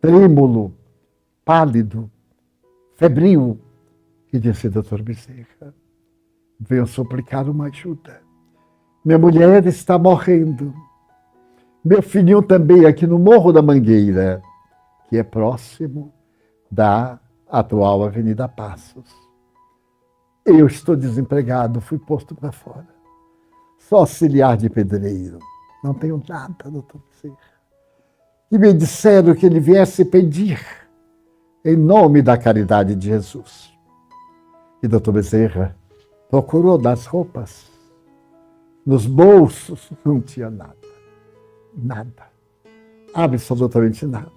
trêmulo, pálido, febril, e disse: doutor Bezerra, venho suplicar uma ajuda. Minha mulher está morrendo. Meu filhinho também, aqui no Morro da Mangueira, que é próximo da atual Avenida Passos. Eu estou desempregado, fui posto para fora. Sou auxiliar de pedreiro. Não tenho nada, doutor Bezerra. E me disseram que ele viesse pedir em nome da caridade de Jesus. E doutor Bezerra procurou nas roupas, nos bolsos, não tinha nada. Nada. Absolutamente nada.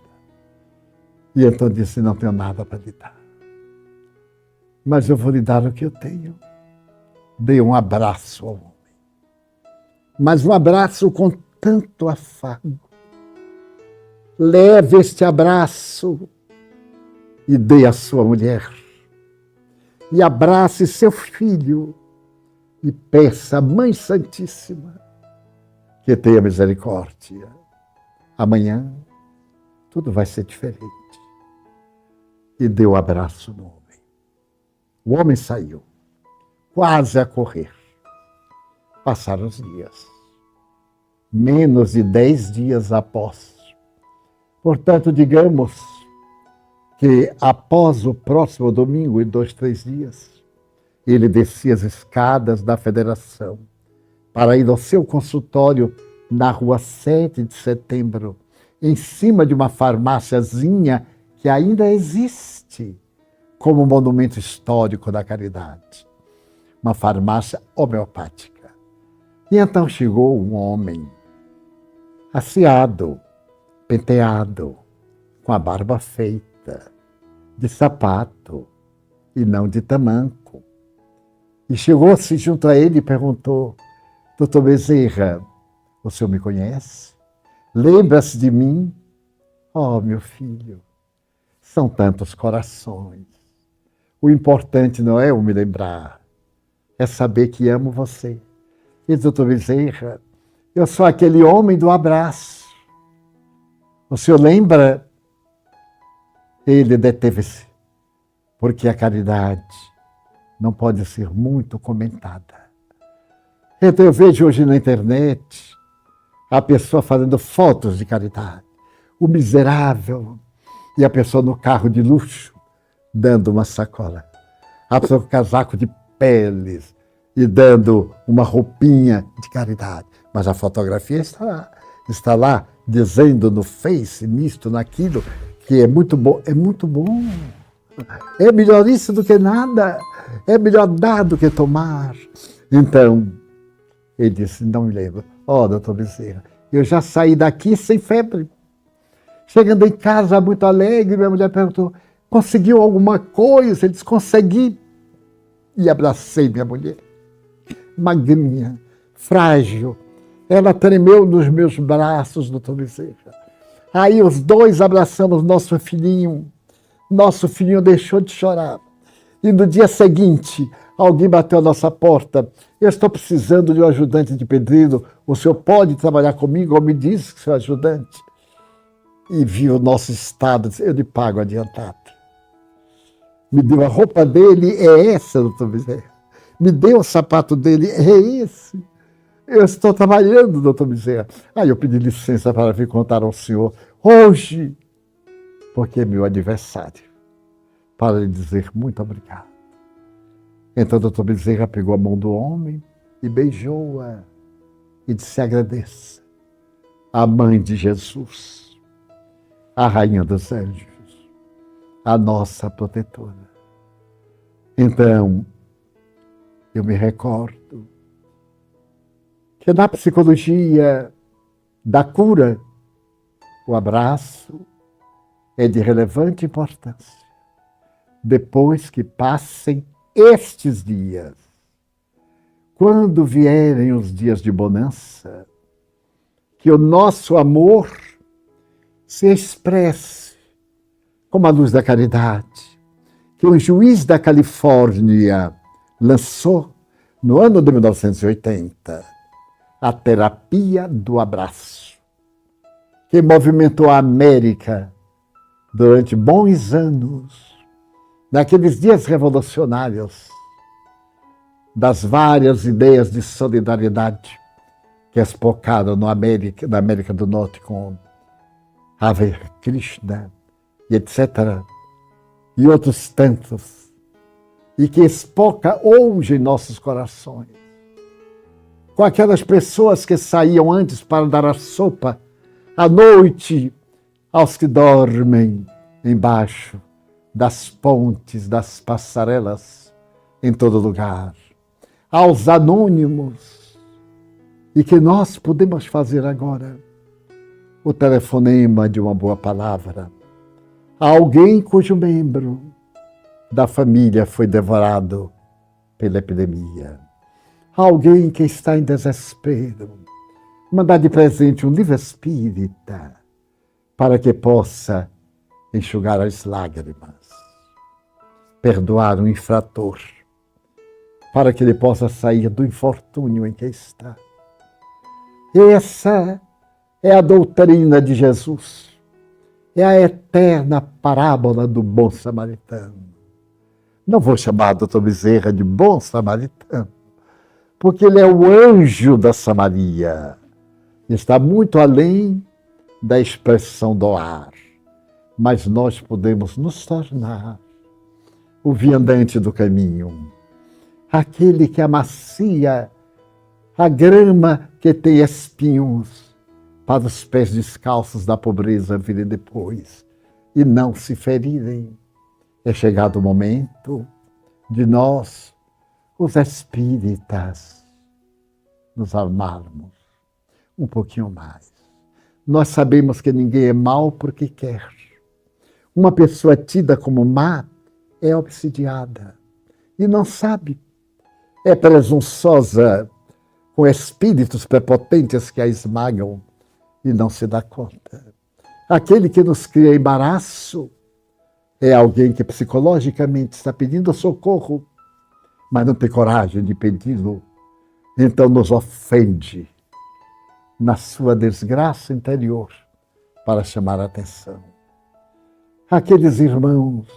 E então disse: não tenho nada para lhe dar. Mas eu vou lhe dar o que eu tenho. Dei um abraço ao homem. Mas um abraço com tanto afago. Leve este abraço e dê à sua mulher. E abrace seu filho e peça à Mãe Santíssima que tenha misericórdia. Amanhã tudo vai ser diferente. E deu um abraço no homem. O homem saiu, quase a correr. Passaram os dias. Menos de 10 dias após. Portanto, digamos que após o próximo domingo, em 2, 3 dias, ele descia as escadas da Federação para ir ao seu consultório na rua 7 de setembro, em cima de uma farmáciazinha que ainda existe como monumento histórico da caridade. Uma farmácia homeopática. E então chegou um homem, asseado, penteado, com a barba feita, de sapato e não de tamanco. E chegou-se junto a ele e perguntou: doutor Bezerra, o senhor me conhece? Lembra-se de mim? Oh, meu filho, são tantos corações. O importante não é eu me lembrar, é saber que amo você. E doutor Bezerra, eu sou aquele homem do abraço. O senhor lembra? Ele deteve-se, porque a caridade não pode ser muito comentada. Então eu vejo hoje na internet a pessoa fazendo fotos de caridade, o miserável, e a pessoa no carro de luxo dando uma sacola, a pessoa com casaco de peles e dando uma roupinha de caridade. Mas a fotografia está lá dizendo no Face, nisto, naquilo, que é muito bom. É muito bom. É melhor isso do que nada. É melhor dar do que tomar. Então, ele disse: não me lembro. Ó, doutor Bezerra, eu já saí daqui sem febre. Chegando em casa muito alegre, minha mulher perguntou: conseguiu alguma coisa? Ele disse: consegui. E abracei minha mulher. Magrinha, frágil. Ela tremeu nos meus braços, doutor Bezerra. Aí os dois abraçamos nosso filhinho. Nosso filhinho deixou de chorar. E no dia seguinte, alguém bateu à nossa porta: eu estou precisando de um ajudante de pedreiro, o senhor pode trabalhar comigo? Ou me disse que sou ajudante. E viu o nosso estado, disse: eu lhe pago adiantado. Me deu a roupa dele, é essa, doutor Bezerra. Me deu o sapato dele, é esse. Eu estou trabalhando, doutor Bezerra. Aí eu pedi licença para vir contar ao senhor hoje, porque é meu aniversário, para lhe dizer muito obrigado. Então, doutor Bezerra pegou a mão do homem e beijou-a e disse: agradeça a mãe de Jesus, a rainha dos anjos, a nossa protetora. Então, eu me recordo que na psicologia da cura, o abraço é de relevante importância. Depois que passem estes dias, quando vierem os dias de bonança, que o nosso amor se expresse como a luz da caridade, que o juiz da Califórnia lançou no ano de 1980, a terapia do abraço, que movimentou a América durante bons anos, naqueles dias revolucionários, das várias ideias de solidariedade que espocaram na América do Norte com Hare Krishna, e etc., e outros tantos, e que espoca hoje em nossos corações, com aquelas pessoas que saíam antes para dar a sopa à noite aos que dormem embaixo das pontes, das passarelas, em todo lugar, aos anônimos, e que nós podemos fazer agora o telefonema de uma boa palavra a alguém cujo membro da família foi devorado pela epidemia, a alguém que está em desespero, mandar de presente um livro espírita para que possa enxugar as lágrimas, perdoar um infrator, para que ele possa sair do infortúnio em que está. Essa é a doutrina de Jesus, é a eterna parábola do bom samaritano. Não vou chamar o Dr. Bezerra de bom samaritano, porque ele é o anjo da Samaria. Está muito além da expressão doar. Mas nós podemos nos tornar o viandante do caminho, aquele que amacia a grama que tem espinhos para os pés descalços da pobreza virem depois e não se ferirem. É chegado o momento de nós, os espíritas, nos amarmos um pouquinho mais. Nós sabemos que ninguém é mau porque quer. Uma pessoa tida como má é obsidiada e não sabe. É presunçosa com espíritos prepotentes que a esmagam e não se dá conta. Aquele que nos cria embaraço é alguém que psicologicamente está pedindo socorro, mas não tem coragem de pedi-lo, então nos ofende na sua desgraça interior para chamar a atenção. Aqueles irmãos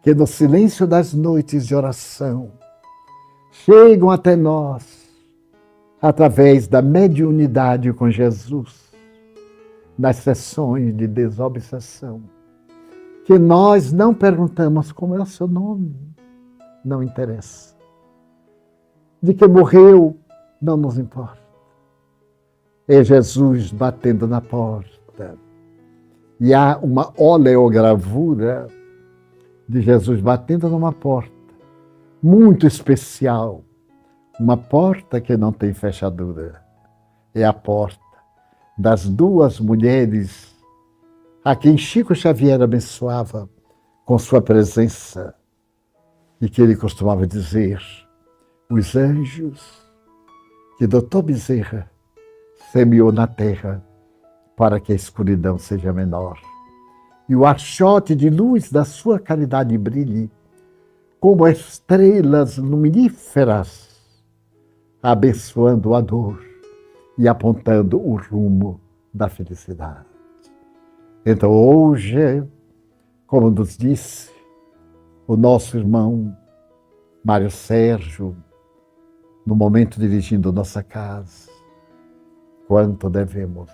que no silêncio das noites de oração chegam até nós através da mediunidade com Jesus, nas sessões de desobsessão, que nós não perguntamos como é o seu nome, não interessa. De que morreu, não nos importa. É Jesus batendo na porta. E há uma oleogravura de Jesus batendo numa porta, muito especial. Uma porta que não tem fechadura. É a porta das duas mulheres a quem Chico Xavier abençoava com sua presença e que ele costumava dizer: os anjos que Dr. Bezerra semeou na terra para que a escuridão seja menor e o archote de luz da sua caridade brilhe como estrelas luminíferas, abençoando a dor e apontando o rumo da felicidade. Então hoje, como nos disse o nosso irmão Mário Sérgio, no momento dirigindo nossa casa, quanto devemos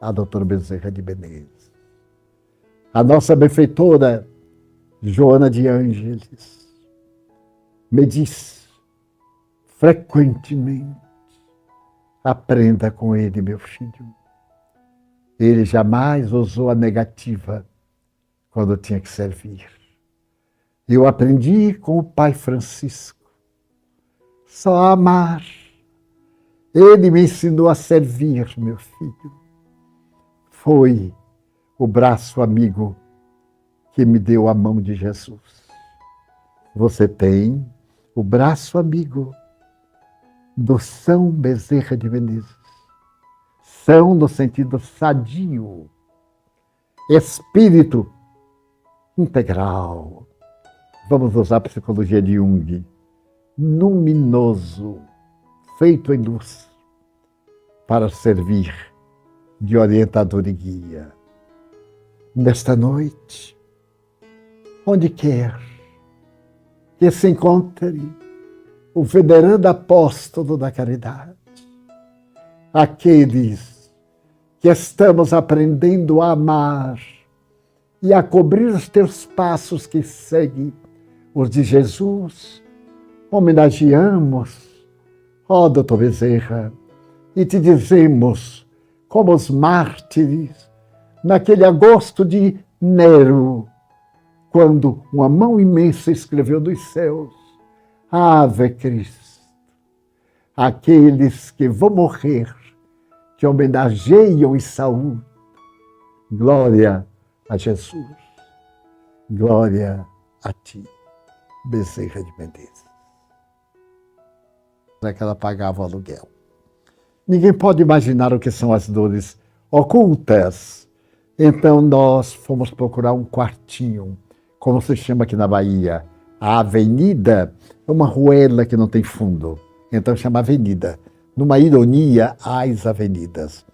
a doutora Bezerra de Menezes. A nossa benfeitora Joana de Ângeles me diz frequentemente: aprenda com ele, meu filho. Ele jamais usou a negativa quando tinha que servir. Eu aprendi com o Pai Francisco. Só amar. Ele me ensinou a servir, meu filho. Foi o braço amigo que me deu a mão de Jesus. Você tem o braço amigo do São Bezerra de Menezes. São no sentido sadio, espírito integral. Vamos usar a psicologia de Jung. Luminoso, feito em luz, para servir de orientador e guia. nesta noite, onde quer que se encontre o venerando apóstolo da caridade, aqueles que estamos aprendendo a amar e a cobrir os teus passos que seguem os de Jesus, homenageamos, ó Dr. Bezerra, e te dizemos, como os mártires, naquele agosto de Nero, quando uma mão imensa escreveu dos céus, Ave Cristo, aqueles que vão morrer, te homenageiam e saúdam. Glória a Jesus, glória a ti, Bezerra de Menezes. É que ela pagava o aluguel. Ninguém pode imaginar o que são as dores ocultas. Então nós fomos procurar um quartinho, como se chama aqui na Bahia, a avenida, é uma ruela que não tem fundo, então chama avenida. Numa ironia, às avenidas.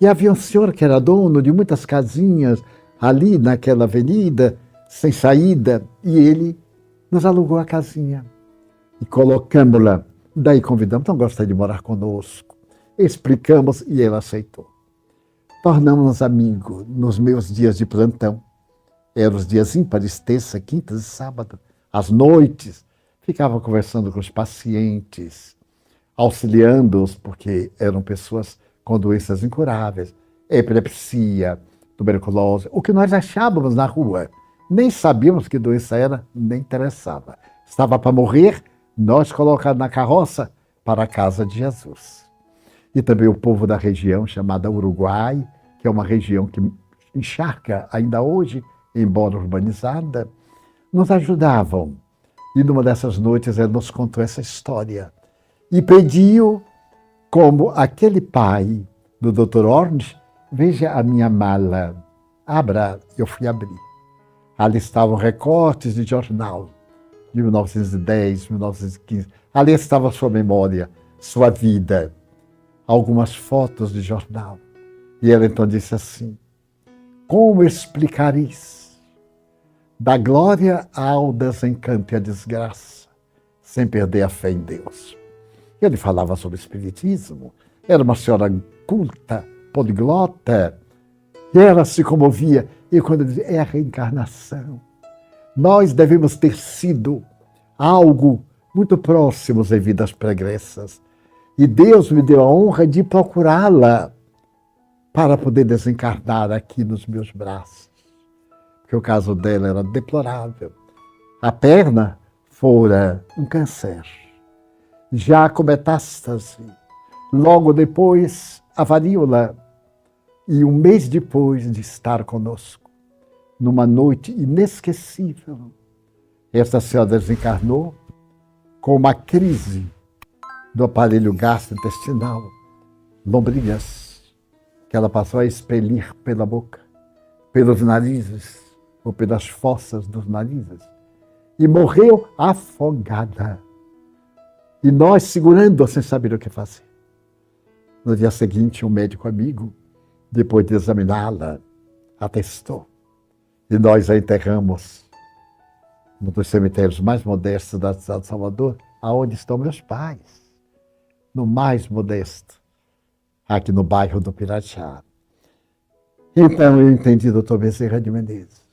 E havia um senhor que era dono de muitas casinhas ali naquela avenida, sem saída, e ele nos alugou a casinha. E colocamos-la, daí convidamos, não gosta de morar conosco. Explicamos e ele aceitou. Tornamos-nos amigos nos meus dias de plantão. Eram os dias ímpares, terça, quinta e sábado. Às noites, ficava conversando com os pacientes, auxiliando-os, porque eram pessoas com doenças incuráveis, epilepsia, tuberculose, o que nós achávamos na rua. Nem sabíamos que doença era, nem interessava. Estava para morrer, nós colocamos na carroça para a casa de Jesus. E também o povo da região chamada Uruguai, que é uma região que encharca ainda hoje, embora urbanizada, nos ajudavam. E numa dessas noites ele nos contou essa história. E pediu, como aquele pai do Dr. Ornes, veja a minha mala, abra. Eu fui abrir. Ali estavam recortes de jornal, de 1910, 1915. Ali estava sua memória, sua vida, algumas fotos de jornal. E ela então disse assim, como explicar isso? Da glória ao desencanto e à desgraça, sem perder a fé em Deus. Ele falava sobre espiritismo, era uma senhora culta, poliglota, e ela se comovia. E quando ele dizia, é a reencarnação. Nós devemos ter sido algo muito próximos em vidas pregressas. E Deus me deu a honra de procurá-la para poder desencarnar aqui nos meus braços. Porque o caso dela era deplorável. A perna fora um câncer, já com metástase. Logo depois, a varíola. E um mês depois de estar conosco, numa noite inesquecível, esta senhora desencarnou com uma crise do aparelho gastrointestinal, lombrinhas, que ela passou a expelir pela boca, pelos narizes, ou pelas fossas dos narizes, e morreu afogada. E nós segurando-a sem saber o que fazer. No dia seguinte, um médico amigo, depois de examiná-la, atestou. E nós a enterramos num dos cemitérios mais modestos da cidade de Salvador, aonde estão meus pais. No mais modesto, aqui no bairro do Pirajá. Então eu entendi, doutor Bezerra de Menezes.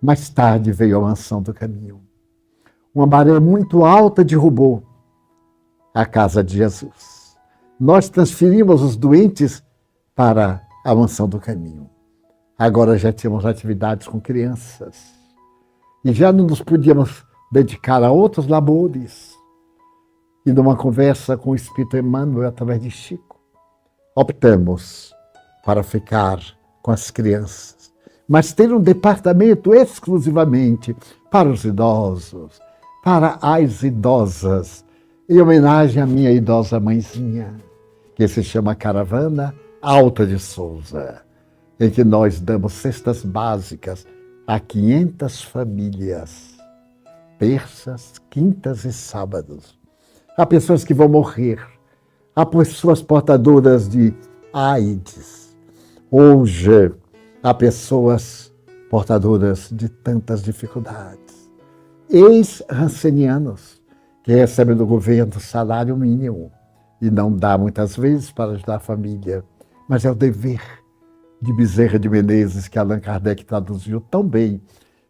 Mais tarde veio a mansão do caminho. Uma maré muito alta derrubou a casa de Jesus. Nós transferimos os doentes para a mansão do caminho. Agora já tínhamos atividades com crianças. E já não nos podíamos dedicar a outros labores. E numa conversa com o Espírito Emmanuel, através de Chico, optamos para ficar com as crianças. Mas ter um departamento exclusivamente para os idosos, para as idosas, em homenagem à minha idosa mãezinha, que se chama Caravana Alta de Souza, em que nós damos cestas básicas a 500 famílias, terças, quintas e sábados. Há pessoas que vão morrer, há pessoas portadoras de AIDS. Hoje, a pessoas portadoras de tantas dificuldades. Ex-rancenianos que recebem do governo salário mínimo e não dá muitas vezes para ajudar a família, mas é o dever de Bezerra de Menezes que Allan Kardec traduziu tão bem.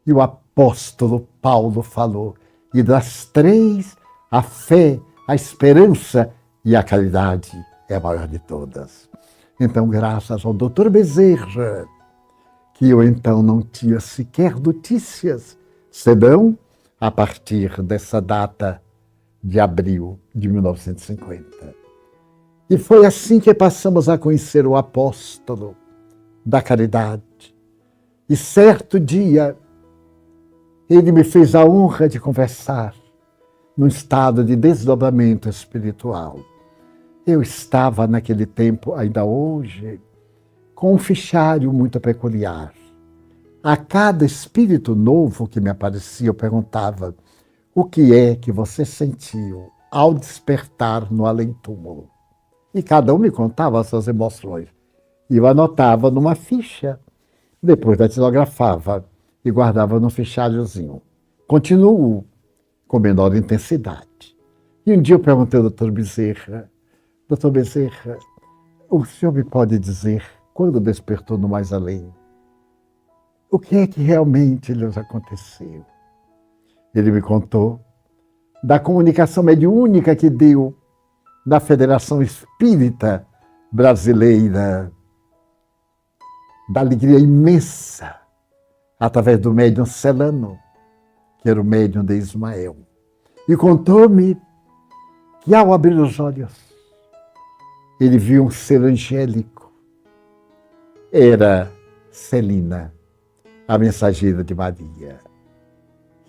E o apóstolo Paulo falou, e das três, a fé, a esperança e a caridade é a maior de todas. Então, graças ao doutor Bezerra, que eu então não tinha sequer notícias, senão a partir dessa data de abril de 1950. E foi assim que passamos a conhecer o apóstolo da caridade. E certo dia, ele me fez a honra de conversar num estado de desdobramento espiritual. Eu estava naquele tempo, ainda hoje, com um fichário muito peculiar. A cada espírito novo que me aparecia, eu perguntava: o que é que você sentiu ao despertar no além-túmulo? E cada um me contava as suas emoções. E eu anotava numa ficha, depois datilografava e guardava no fichariozinho. Continuo com menor intensidade. E um dia eu perguntei ao doutor Bezerra: doutor Bezerra, o senhor me pode dizer quando despertou no mais além? O que é que realmente lhes aconteceu? Ele me contou da comunicação mediúnica que deu na Federação Espírita Brasileira, da alegria imensa, através do médium Celano, que era o médium de Ismael. E contou-me que, ao abrir os olhos, ele viu um ser angélico. Era Celina, a mensageira de Maria.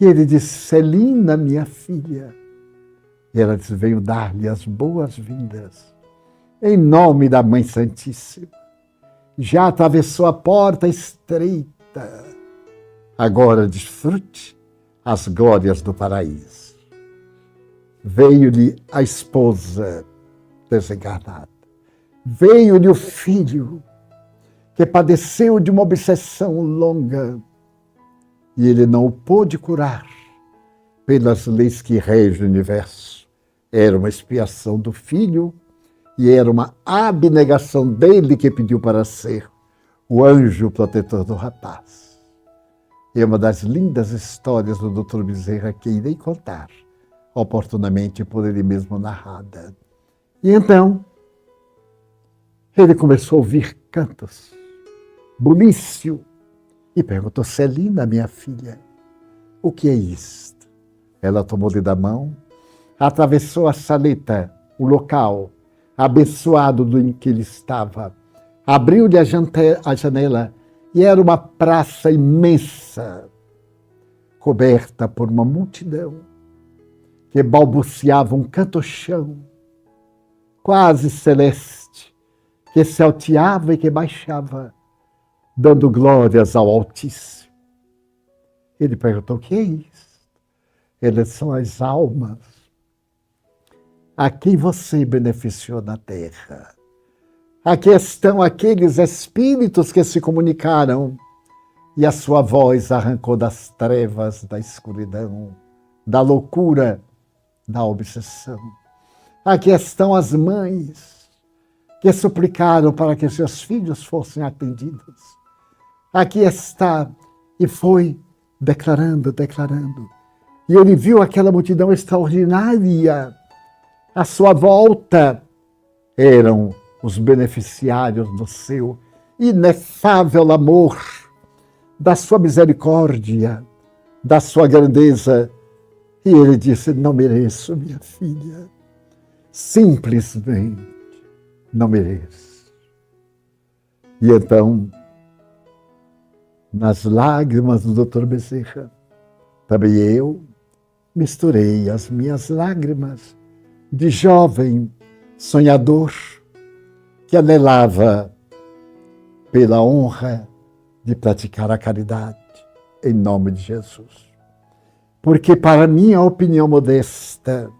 E ele disse: Celina, minha filha. E ela disse: venho dar-lhe as boas-vindas, em nome da Mãe Santíssima. Já atravessou a porta estreita. Agora desfrute as glórias do paraíso. Veio-lhe a esposa desencarnada. Veio-lhe o filho que padeceu de uma obsessão longa e ele não o pôde curar pelas leis que regem o universo. Era uma expiação do filho e era uma abnegação dele que pediu para ser o anjo protetor do rapaz. É uma das lindas histórias do Dr. Bezerra que irei contar, oportunamente por ele mesmo narrada. E então, ele começou a ouvir cantos, bulício, e perguntou: Celina, minha filha, o que é isto? Ela tomou-lhe da mão, atravessou a saleta, o local abençoado em que ele estava, abriu-lhe a janela e era uma praça imensa, coberta por uma multidão que balbuciava um canto-chão quase celeste, que se alteava e que baixava, dando glórias ao Altíssimo. Ele perguntou: o que é isso? Eles são as almas a quem você beneficiou na terra. Aqui estão aqueles espíritos que se comunicaram e a sua voz arrancou das trevas, da escuridão, da loucura, da obsessão. Aqui estão as mães que suplicaram para que seus filhos fossem atendidos. Aqui está, e foi declarando. E ele viu aquela multidão extraordinária. À sua volta eram os beneficiários do seu inefável amor, da sua misericórdia, da sua grandeza. E ele disse: não mereço, minha filha. Simplesmente não mereço. E então, nas lágrimas do Dr. Bezerra, também eu misturei as minhas lágrimas de jovem sonhador que anelava pela honra de praticar a caridade em nome de Jesus. Porque, para minha opinião modesta,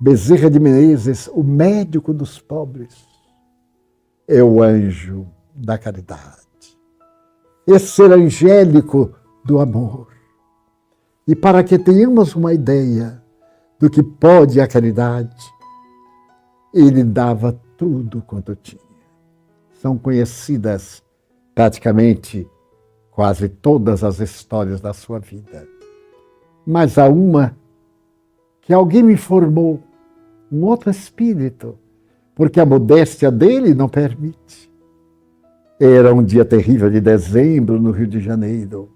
Bezerra de Menezes, o médico dos pobres, é o anjo da caridade. esse ser angélico do amor. E para que tenhamos uma ideia do que pode a caridade, ele dava tudo quanto tinha. São conhecidas praticamente quase todas as histórias da sua vida. Mas há uma que alguém me informou, um outro espírito, porque a modéstia dele não permite. Era um dia terrível de dezembro, no Rio de Janeiro.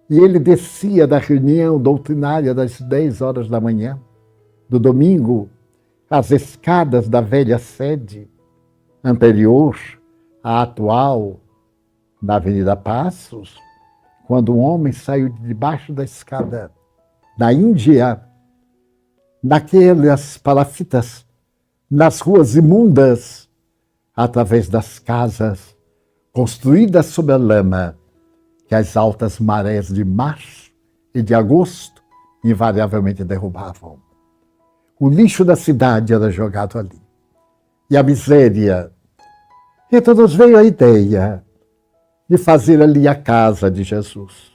E ele descia da reunião doutrinária das 10 horas da manhã, do domingo, as escadas da velha sede, anterior à atual, na Avenida Passos, quando um homem saiu de debaixo da escada da Índia, naquelas palafitas, nas ruas imundas, através das casas construídas sob a lama, que as altas marés de março e de agosto invariavelmente derrubavam. O lixo da cidade era jogado ali. E a miséria. Então nos veio a ideia de fazer ali a casa de Jesus.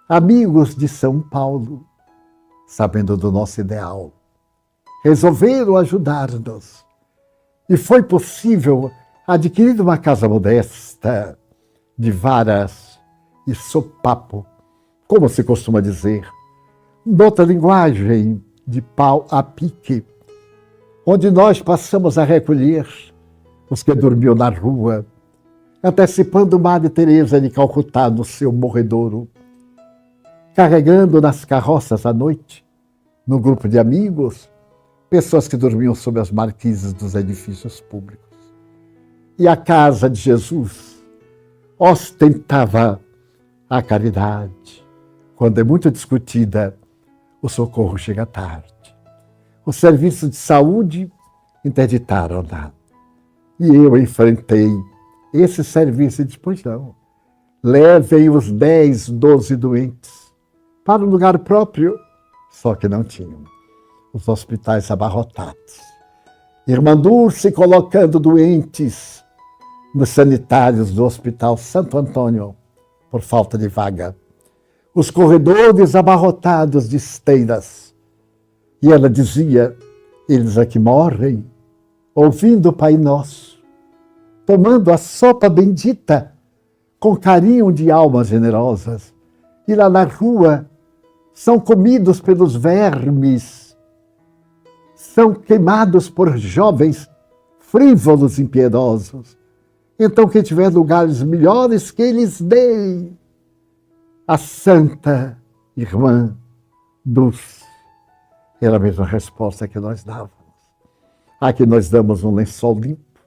Amigos de São Paulo, sabendo do nosso ideal, resolveram ajudar-nos. E foi possível adquirir uma casa modesta, de varas e sopapo, como se costuma dizer, noutra linguagem, de pau a pique, onde nós passamos a recolher os que dormiam na rua, antecipando Madre Teresa de Calcutá no seu morredouro, carregando nas carroças à noite, num grupo de amigos, pessoas que dormiam sob as marquises dos edifícios públicos. E a casa de Jesus ostentava a caridade. Quando é muito discutida, o socorro chega tarde. Os serviços de saúde interditaram-na. E eu enfrentei esse serviço e disse, pois não, levem os 10, 12 doentes para um lugar próprio, só que não tinham. Os hospitais abarrotados. Irmã Dulce colocando doentes nos sanitários do Hospital Santo Antônio, por falta de vaga. Os corredores abarrotados de esteiras. E ela dizia, eles aqui morrem, ouvindo o Pai Nosso, tomando a sopa bendita, com carinho de almas generosas. E lá na rua, são comidos pelos vermes, são queimados por jovens frívolos e impiedosos. Então, quem tiver lugares melhores, que eles deem. A santa irmã Dulce era a mesma resposta que nós dávamos. Aqui nós damos um lençol limpo,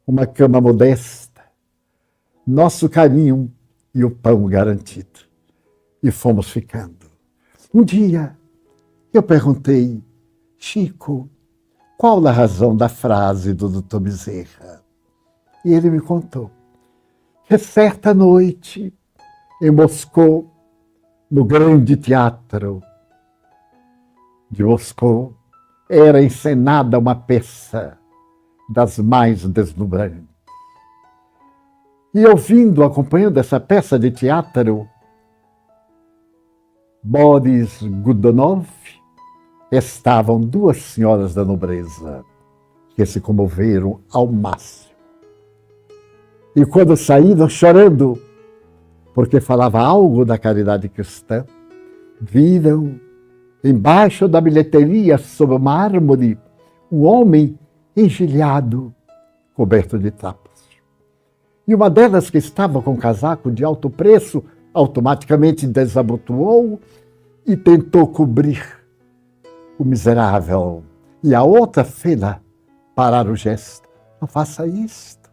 uma cama modesta, nosso carinho e o pão garantido. E fomos ficando. Um dia, eu perguntei, Chico, qual a razão da frase do Dr. Bezerra? E ele me contou que certa noite, em Moscou, no grande teatro de Moscou, era encenada uma peça das mais deslumbrantes. E ouvindo, acompanhando essa peça de teatro, Boris Godunov, estavam duas senhoras da nobreza que se comoveram ao máximo. E quando saíram chorando, porque falava algo da caridade cristã, viram embaixo da bilheteria, sob uma árvore, um homem engelhado, coberto de trapos. E uma delas, que estava com um casaco de alto preço, automaticamente desabotoou e tentou cobrir o miserável. E a outra fez-lhe parar o gesto. Não faça isto.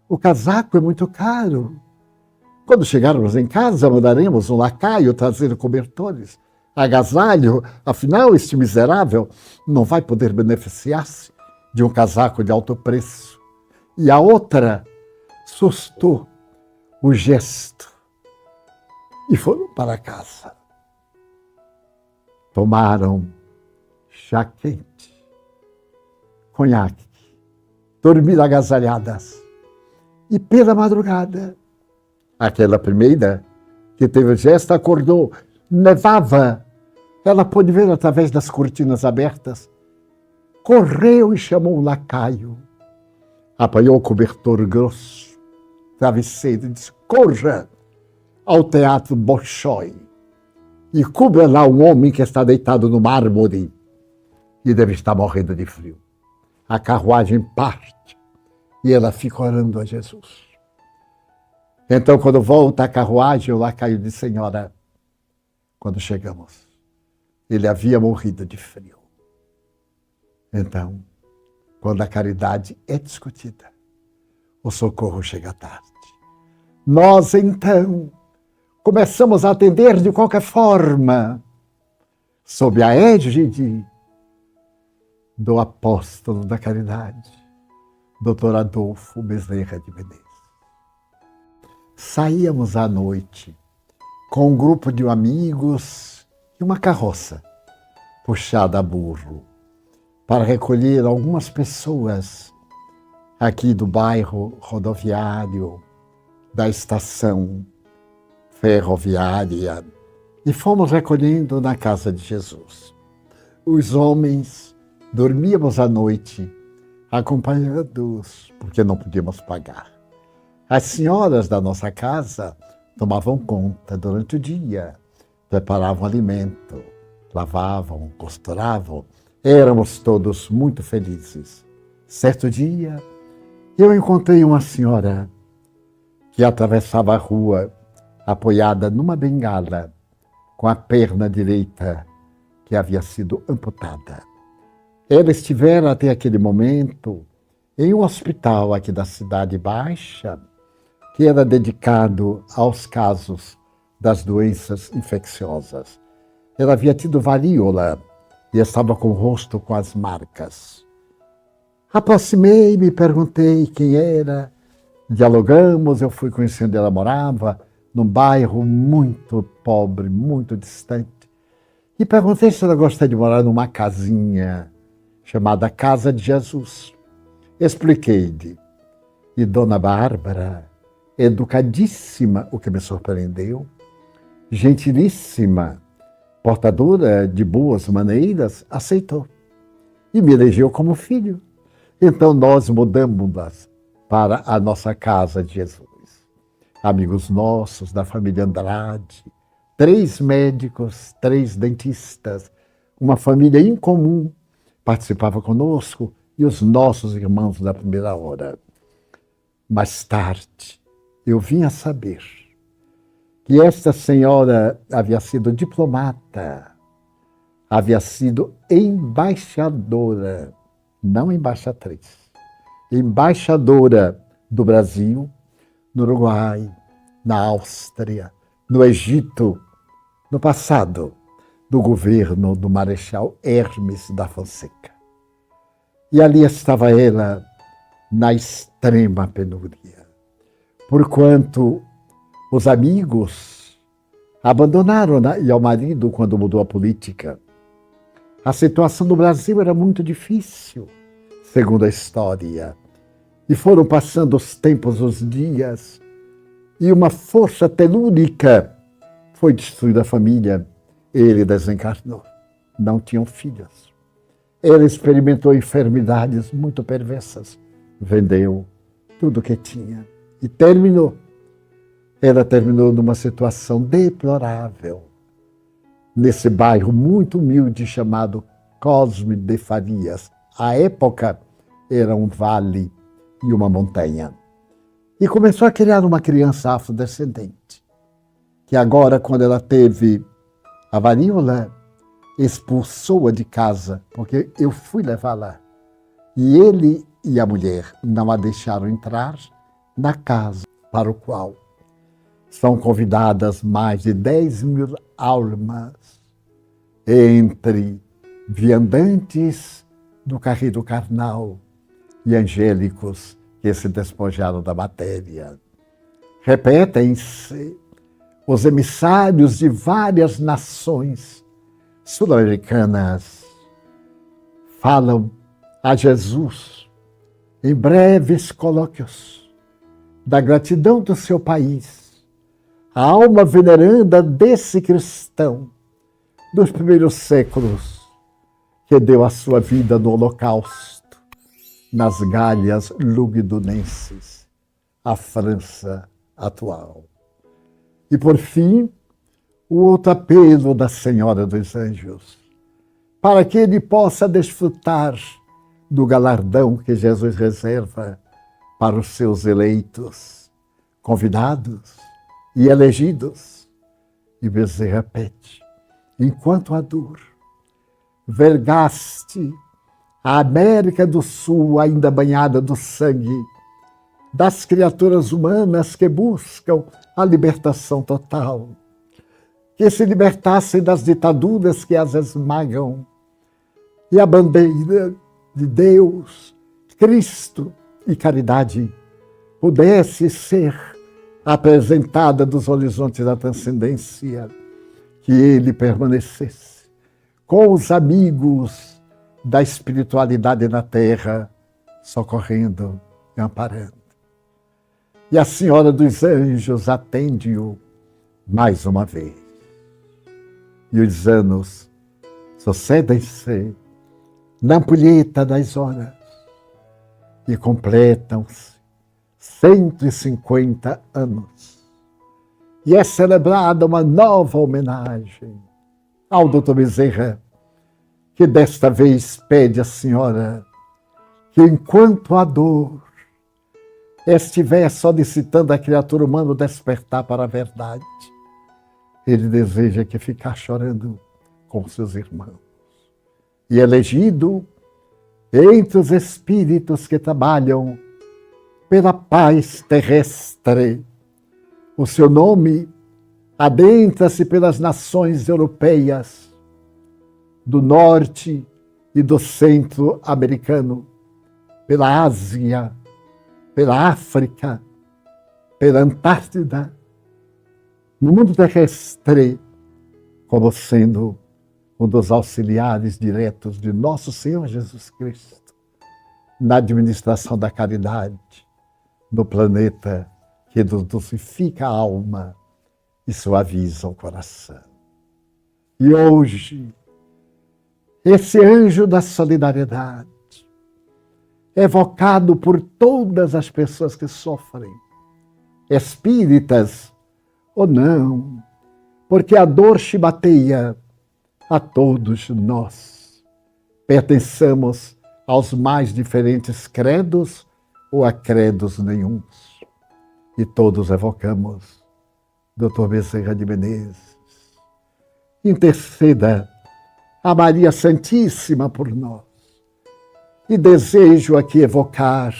O casaco é muito caro. Quando chegarmos em casa, mandaremos um lacaio trazer cobertores, agasalho. Afinal, este miserável não vai poder beneficiar-se de um casaco de alto preço. E a outra sustou o gesto e foram para casa. Tomaram chá quente, conhaque, dormiram agasalhadas. E pela madrugada, Aquela primeira, que teve o gesto, acordou. Nevava. Ela pôde ver através das cortinas abertas. Correu e chamou um lacaio. Apanhou o cobertor grosso, travesseiro, e disse: corra ao Teatro Bolshoi e cubra lá um homem que está deitado no mármore e deve estar morrendo de frio. A carruagem parte e ela fica orando a Jesus. Então, quando volta a carruagem, o lacaio diz: senhora, quando chegamos, ele havia morrido de frio. Então, quando a caridade é discutida, o socorro chega tarde. Nós, então, começamos a atender de qualquer forma, sob a égide do apóstolo da caridade, Dr. Adolfo Bezerra de Menezes. Saíamos à noite com um grupo de amigos e uma carroça puxada a burro para recolher algumas pessoas aqui do bairro rodoviário, da estação ferroviária, e fomos recolhendo na casa de Jesus. Os homens dormíamos à noite, acompanhando-os, porque não podíamos pagar. As senhoras da nossa casa tomavam conta durante o dia, preparavam alimento, lavavam, costuravam. Éramos todos muito felizes. Certo dia, eu encontrei uma senhora que atravessava a rua apoiada numa bengala, com a perna direita que havia sido amputada. Ela estivera até aquele momento em um hospital aqui da Cidade Baixa, que era dedicado aos casos das doenças infecciosas. Ela havia tido varíola e estava com o rosto com as marcas. Aproximei-me, perguntei quem era, dialogamos, eu fui conhecendo, ela morava num bairro muito pobre, muito distante, e perguntei se ela gostaria de morar numa casinha chamada Casa de Jesus. Expliquei-lhe. E Dona Bárbara, educadíssima, o que me surpreendeu, gentilíssima, portadora de boas maneiras, aceitou e me elegeu como filho. Então nós mudamos para a nossa Casa de Jesus. Amigos nossos da família Andrade, 3 médicos, 3 dentistas, uma família incomum participava conosco e os nossos irmãos da primeira hora. Mais tarde, eu vim a saber que esta senhora havia sido diplomata, havia sido embaixadora, não embaixatriz, embaixadora do Brasil, no Uruguai, na Áustria, no Egito, no passado, do governo do Marechal Hermes da Fonseca. E ali estava ela na extrema penúria, porquanto os amigos abandonaram e ao marido quando mudou a política. A situação do Brasil era muito difícil, segundo a história. E foram passando os tempos, os dias, e uma força telúrica foi destruir a família. Ele desencarnou. Não tinham filhos. Ele experimentou enfermidades muito perversas. Vendeu tudo o que tinha e terminou. Ela terminou numa situação deplorável, nesse bairro muito humilde chamado Cosme de Farias. À época, era um vale e uma montanha. E começou a criar uma criança afrodescendente, que agora, quando ela teve a varíola, expulsou-a de casa, porque eu fui levá-la. E ele e a mulher não a deixaram entrar na casa para o qual são convidadas mais de 10.000 almas, entre viandantes do carreiro carnal e angélicos que se despojaram da matéria. Repetem-se os emissários de várias nações sul-americanas, falam a Jesus em breves colóquios da gratidão do seu país a alma veneranda desse cristão dos primeiros séculos, que deu a sua vida no Holocausto, nas Galhas lugdunenses, a França atual. E, por fim, o outro apelo da Senhora dos Anjos, para que ele possa desfrutar do galardão que Jesus reserva para os seus eleitos, convidados e elegidos. E Bezerra pede: enquanto a dor vergaste a América do Sul ainda banhada do sangue das criaturas humanas que buscam a libertação total, que se libertassem das ditaduras que as esmagam, e a bandeira de Deus, Cristo e caridade pudesse ser apresentada dos horizontes da transcendência, que ele permanecesse com os amigos da espiritualidade na terra, socorrendo e amparando. E a Senhora dos Anjos atende-o mais uma vez. E os anos sucedem-se na ampulheta das horas e completam-se 150 anos. E é celebrada uma nova homenagem ao Dr. Bezerra, que desta vez pede à Senhora que, enquanto a dor estiver solicitando a criatura humana despertar para a verdade, ele deseja que ficar chorando com seus irmãos. E elegido entre os espíritos que trabalham pela paz terrestre, o seu nome adentra-se pelas nações europeias, do norte e do centro americano, pela Ásia, pela África, pela Antártida, no mundo terrestre, como sendo um dos auxiliares diretos de nosso Senhor Jesus Cristo, na administração da caridade, no planeta que dulcifica a alma e suaviza o coração. E hoje, esse anjo da solidariedade, evocado por todas as pessoas que sofrem, espíritas ou não, porque a dor chibateia a todos nós, pertençamos aos mais diferentes credos ou a credos nenhuns. E todos evocamos Dr. Bezerra de Menezes. Interceda a Maria Santíssima por nós. E desejo aqui evocar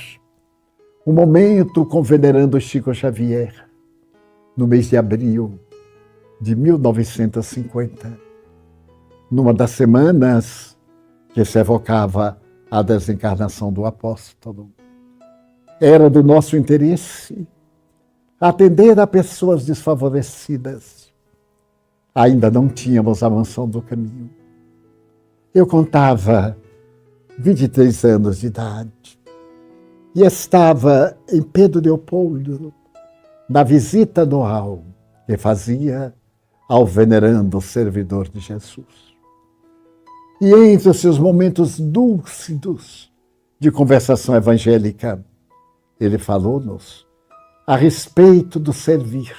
um momento com o venerando Chico Xavier, no mês de abril de 1950, numa das semanas que se evocava a desencarnação do apóstolo. Era do nosso interesse atender a pessoas desfavorecidas. Ainda não tínhamos a mansão do caminho. Eu contava 23 anos de idade e estava em Pedro Leopoldo, na visita anual que fazia ao venerando servidor de Jesus. E entre os seus momentos dúlcidos de conversação evangélica, ele falou-nos a respeito do servir,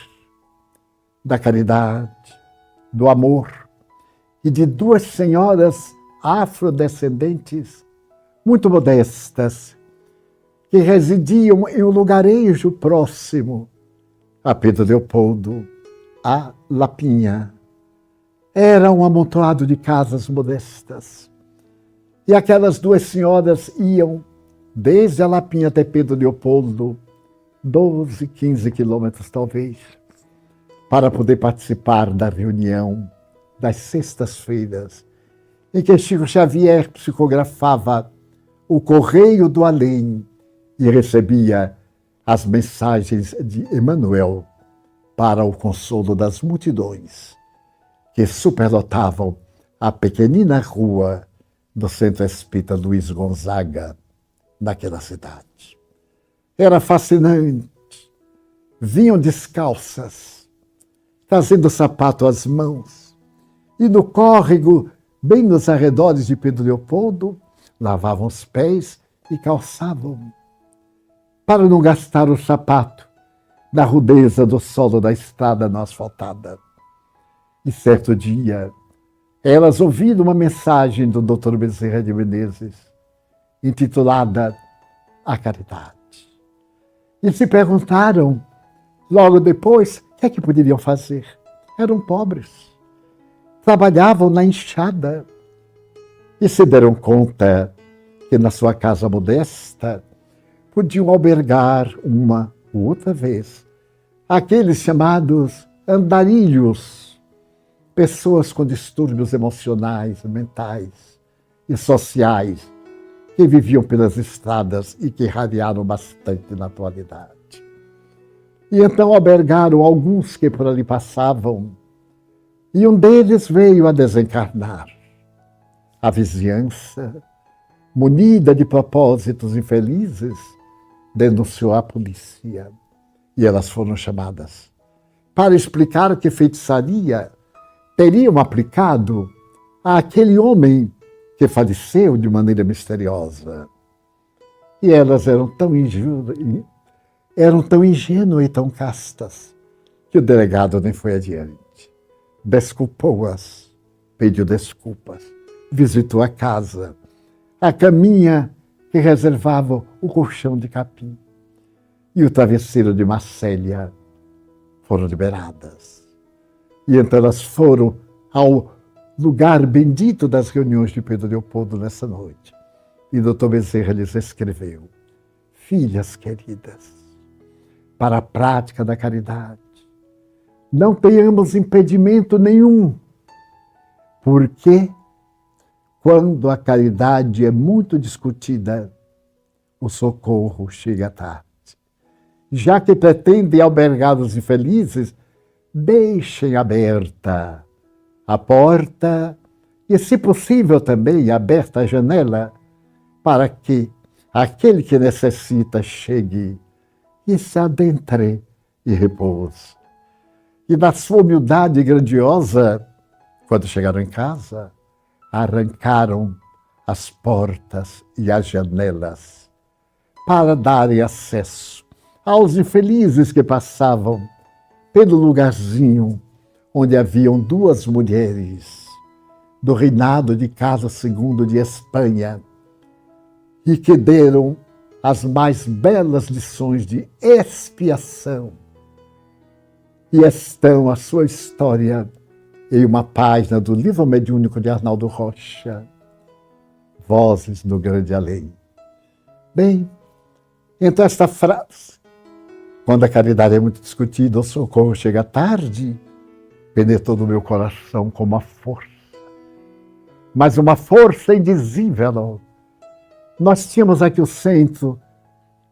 da caridade, do amor e de duas senhoras afrodescendentes muito modestas que residiam em um lugarejo próximo a Pedro Leopoldo, a Lapinha. Era um amontoado de casas modestas. E aquelas duas senhoras iam desde a Lapinha até Pedro Leopoldo, 12, 15 quilômetros talvez, para poder participar da reunião das sextas-feiras, em que Chico Xavier psicografava o correio do além e recebia as mensagens de Emmanuel para o consolo das multidões que superlotavam a pequenina rua do Centro Espírita Luiz Gonzaga, naquela cidade. Era fascinante. Vinham descalças, trazendo o sapato às mãos. E no córrego, bem nos arredores de Pedro Leopoldo, lavavam os pés e calçavam, para não gastar o sapato na rudeza do solo da estrada não asfaltada. E certo dia, elas ouviram uma mensagem do Dr. Bezerra de Menezes, intitulada A Caridade. E se perguntaram, logo depois, o que é que poderiam fazer? Eram pobres, trabalhavam na enxada e se deram conta que na sua casa modesta podiam albergar uma ou outra vez aqueles chamados andarilhos, pessoas com distúrbios emocionais, mentais e sociais, que viviam pelas estradas e que irradiaram bastante na atualidade. E então albergaram alguns que por ali passavam, e um deles veio a desencarnar. A vizinhança, munida de propósitos infelizes, denunciou a polícia, e elas foram chamadas para explicar que feitiçaria teriam aplicado àquele homem que faleceu de maneira misteriosa. E elas eram tão ingênuas e tão castas que o delegado nem foi adiante. Desculpou-as, pediu desculpas, visitou a casa, a caminha que reservava o colchão de capim e o travesseiro de Marcélia foram liberadas. E então elas foram ao lugar bendito das reuniões de Pedro Leopoldo nessa noite. E Dr. Bezerra lhes escreveu: filhas queridas, para a prática da caridade, não tenhamos impedimento nenhum, porque quando a caridade é muito discutida, o socorro chega tarde. Já que pretendem albergar os infelizes, deixem aberta a porta e, se possível, também aberta a janela, para que aquele que necessita chegue e se adentre e repouse. E na sua humildade grandiosa, quando chegaram em casa, arrancaram as portas e as janelas para darem acesso aos infelizes que passavam pelo lugarzinho onde haviam duas mulheres do reinado de Carlos II de Espanha e que deram as mais belas lições de expiação. E estão a sua história em uma página do livro mediúnico de Arnaldo Rocha, Vozes do Grande Além. Bem, então esta frase, quando a caridade é muito discutida, o socorro chega tarde, penetrou no meu coração como uma força, mas uma força indizível. Nós tínhamos aqui o centro,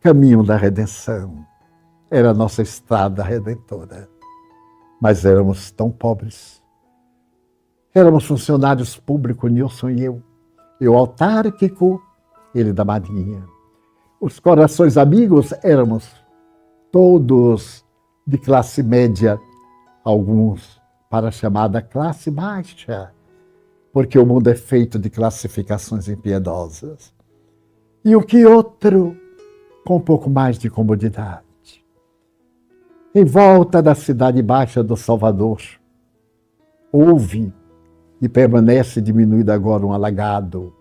caminho da redenção. Era a nossa estrada redentora. Mas éramos tão pobres. Éramos funcionários públicos, Nilson e eu. Eu autárquico, ele da Marinha. Os corações amigos éramos todos de classe média, alguns para a chamada classe baixa, porque o mundo é feito de classificações impiedosas. E o que outro com um pouco mais de comodidade. Em volta da cidade baixa do Salvador, houve e permanece diminuído agora um alagado,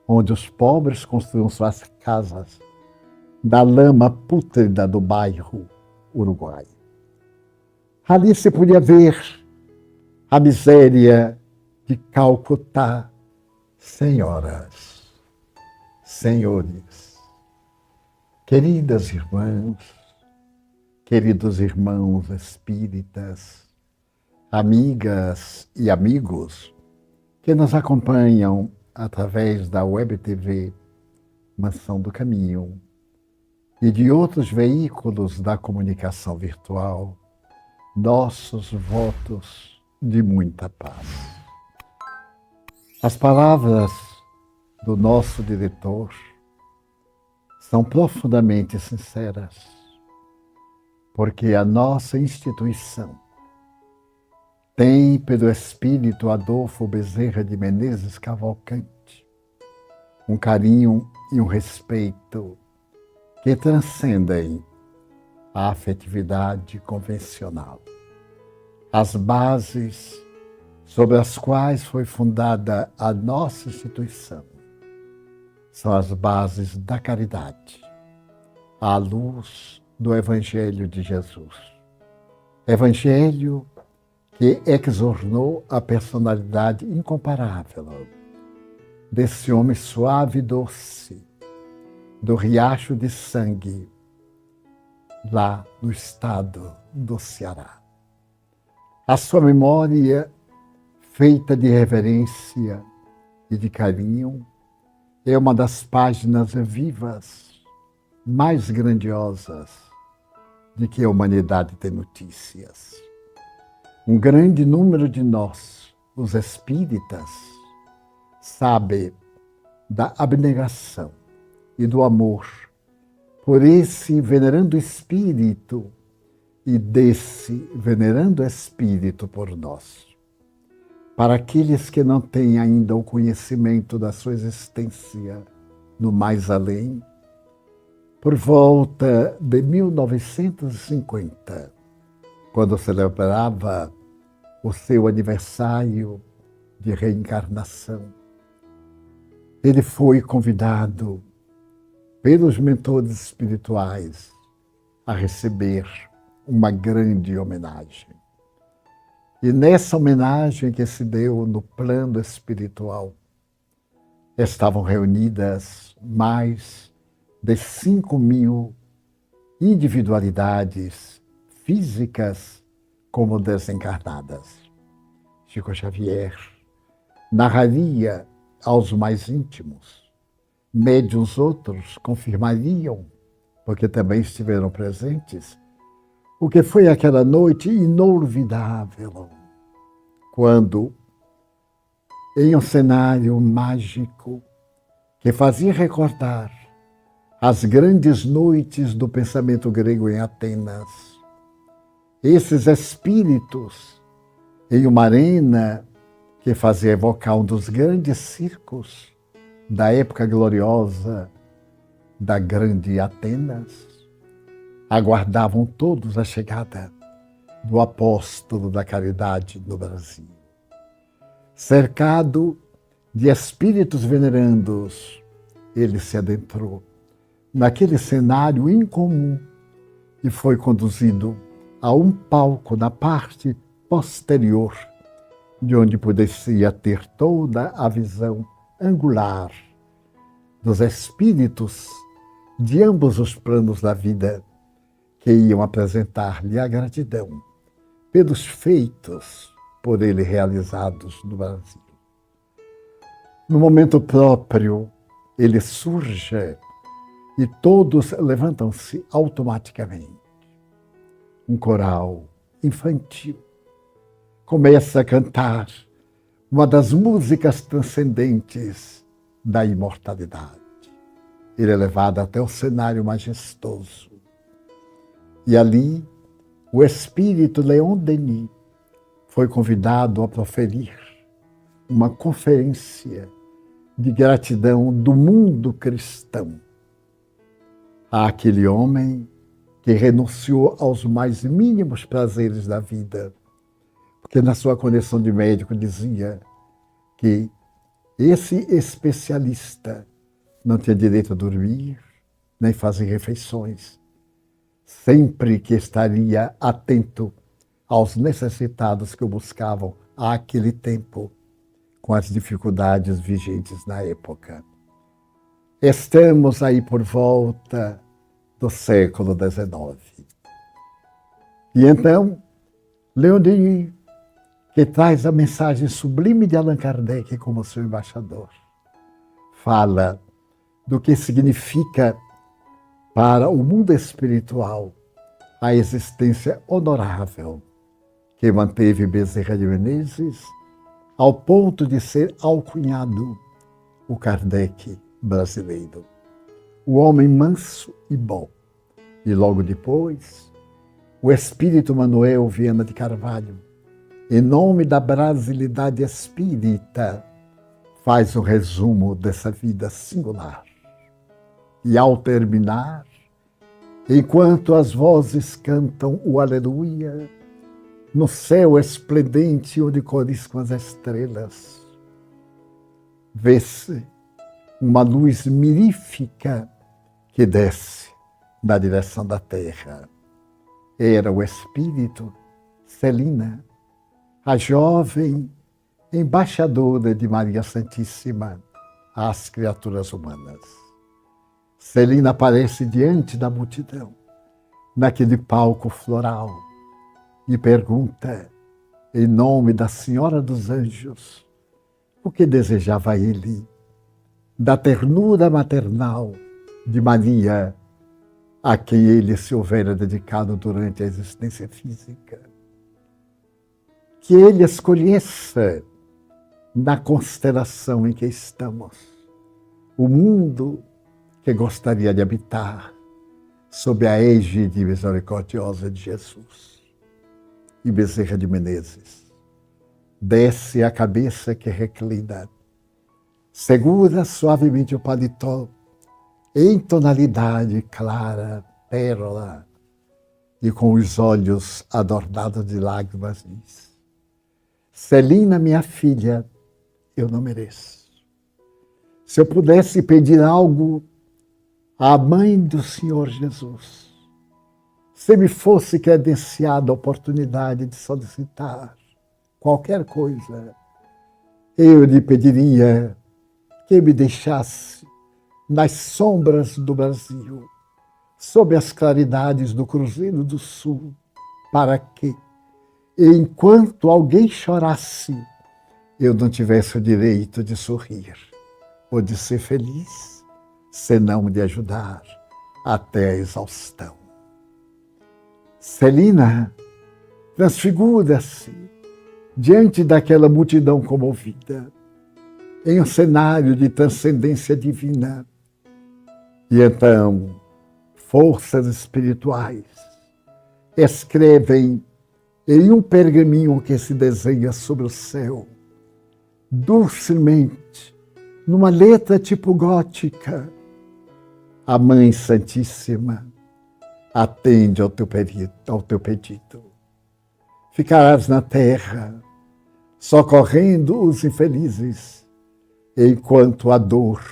onde os pobres construíam suas casas da lama pútrida do bairro Uruguai. Ali se podia ver a miséria de Calcutá. Senhoras, senhores, queridas irmãs, queridos irmãos espíritas, amigas e amigos que nos acompanham através da Web TV Mansão do Caminho e de outros veículos da comunicação virtual, nossos votos de muita paz. As palavras do nosso diretor são profundamente sinceras, porque a nossa instituição tem pelo espírito Adolfo Bezerra de Menezes Cavalcante um carinho e um respeito que transcendem a afetividade convencional. As bases sobre as quais foi fundada a nossa instituição são as bases da caridade, à luz do Evangelho de Jesus. Evangelho que exornou a personalidade incomparável desse homem suave e doce, do riacho de sangue, lá no estado do Ceará. A sua memória, feita de reverência e de carinho, é uma das páginas vivas, mais grandiosas, de que a humanidade tem notícias. Um grande número de nós, os espíritas, sabe da abnegação e do amor por esse venerando espírito e desse venerando espírito por nós. Para aqueles que não têm ainda o conhecimento da sua existência no mais além, por volta de 1950, quando celebrava o seu aniversário de reencarnação, ele foi convidado pelos mentores espirituais a receber uma grande homenagem. E nessa homenagem que se deu no plano espiritual, estavam reunidas mais de 5.000 individualidades físicas como desencarnadas. Chico Xavier narraria aos mais íntimos, médiuns outros confirmariam, porque também estiveram presentes, o que foi aquela noite inolvidável, quando, em um cenário mágico que fazia recordar as grandes noites do pensamento grego em Atenas, esses espíritos, em uma arena que fazia evocar um dos grandes circos da época gloriosa da grande Atenas, aguardavam todos a chegada do apóstolo da caridade no Brasil. Cercado de espíritos venerandos, ele se adentrou naquele cenário incomum e foi conduzido a um palco na parte posterior, de onde poderia ter toda a visão angular dos espíritos de ambos os planos da vida, que iam apresentar-lhe a gratidão pelos feitos por ele realizados no Brasil. No momento próprio, ele surge e todos levantam-se automaticamente. Um coral infantil começa a cantar uma das músicas transcendentes da imortalidade. Ele é levado até o cenário majestoso. E ali, o espírito Leon Denis foi convidado a proferir uma conferência de gratidão do mundo cristão àquele homem que renunciou aos mais mínimos prazeres da vida, porque na sua condição de médico dizia que esse especialista não tinha direito a dormir, nem fazer refeições, sempre que estaria atento aos necessitados que o buscavam àquele tempo, com as dificuldades vigentes na época. Estamos aí por volta do século XIX. E então, Leon Denis, que traz a mensagem sublime de Allan Kardec como seu embaixador, fala do que significa para o mundo espiritual a existência honorável que manteve Bezerra de Menezes, ao ponto de ser alcunhado o Kardec brasileiro, o homem manso e bom. E logo depois, o espírito Manuel Viana de Carvalho, em nome da brasilidade espírita, faz um resumo dessa vida singular. E ao terminar, enquanto as vozes cantam o aleluia, no céu esplendente onde coriscam as estrelas, vê-se uma luz mirífica que desce na direção da terra. Era o espírito Celina, a jovem embaixadora de Maria Santíssima às criaturas humanas. Celina aparece diante da multidão, naquele palco floral, e pergunta, em nome da Senhora dos Anjos, o que desejava ele, da ternura maternal de Maria, a quem ele se houvera dedicado durante a existência física. Que ele escolhesse, na constelação em que estamos, o mundo que gostaria de habitar sob a égide misericordiosa de Jesus. E Bezerra de Menezes desce a cabeça que reclina, segura suavemente o paletó, em tonalidade clara, pérola, e com os olhos adornados de lágrimas diz: Celina, minha filha, eu não mereço. Se eu pudesse pedir algo à mãe do Senhor Jesus, se me fosse credenciada a oportunidade de solicitar qualquer coisa, eu lhe pediria que me deixasse nas sombras do Brasil, sob as claridades do Cruzeiro do Sul, para que, enquanto alguém chorasse, eu não tivesse o direito de sorrir ou de ser feliz, senão de ajudar até a exaustão. Celina transfigura-se diante daquela multidão comovida, em um cenário de transcendência divina. E então, forças espirituais escrevem em um pergaminho que se desenha sobre o céu, dulcemente, numa letra tipo gótica: a Mãe Santíssima atende ao teu pedido. Ficarás na terra, socorrendo os infelizes, enquanto a dor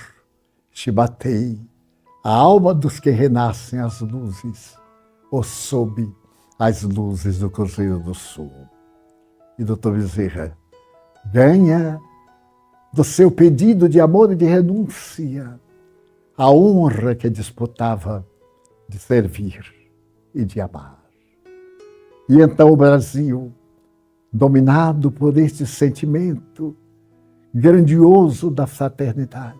te batei, a alma dos que renascem às luzes, ou sob as luzes do Cruzeiro do Sul. E Dr. Bezerra ganha do seu pedido de amor e de renúncia a honra que disputava de servir e de amar. E então o Brasil, dominado por este sentimento grandioso da fraternidade,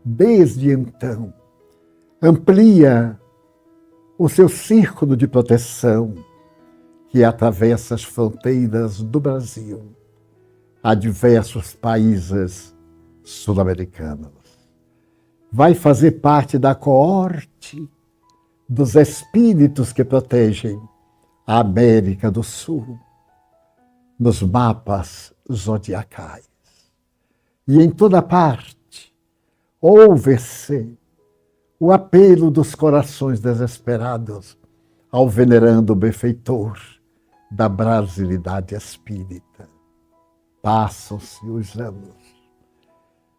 desde então amplia o seu círculo de proteção, que atravessa as fronteiras do Brasil a diversos países sul-americanos. Vai fazer parte da coorte dos espíritos que protegem a América do Sul nos mapas zodiacais. E em toda parte ouve-se o apelo dos corações desesperados ao venerando benfeitor da brasilidade espírita. Passam-se os anos.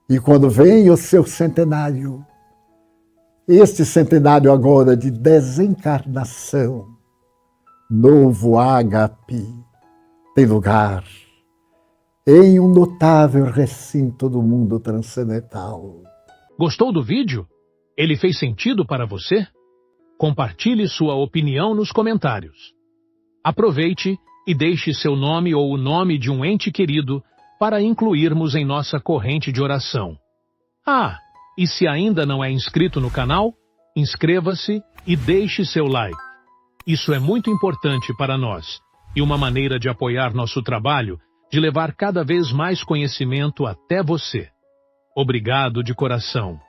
E quando vem o seu centenário, este centenário agora de desencarnação, novo ágape tem lugar em um notável recinto do mundo transcendental. Gostou do vídeo? Ele fez sentido para você? Compartilhe sua opinião nos comentários. Aproveite e deixe seu nome ou o nome de um ente querido para incluirmos em nossa corrente de oração. Ah, e se ainda não é inscrito no canal, inscreva-se e deixe seu like. Isso é muito importante para nós e uma maneira de apoiar nosso trabalho de levar cada vez mais conhecimento até você. Obrigado de coração.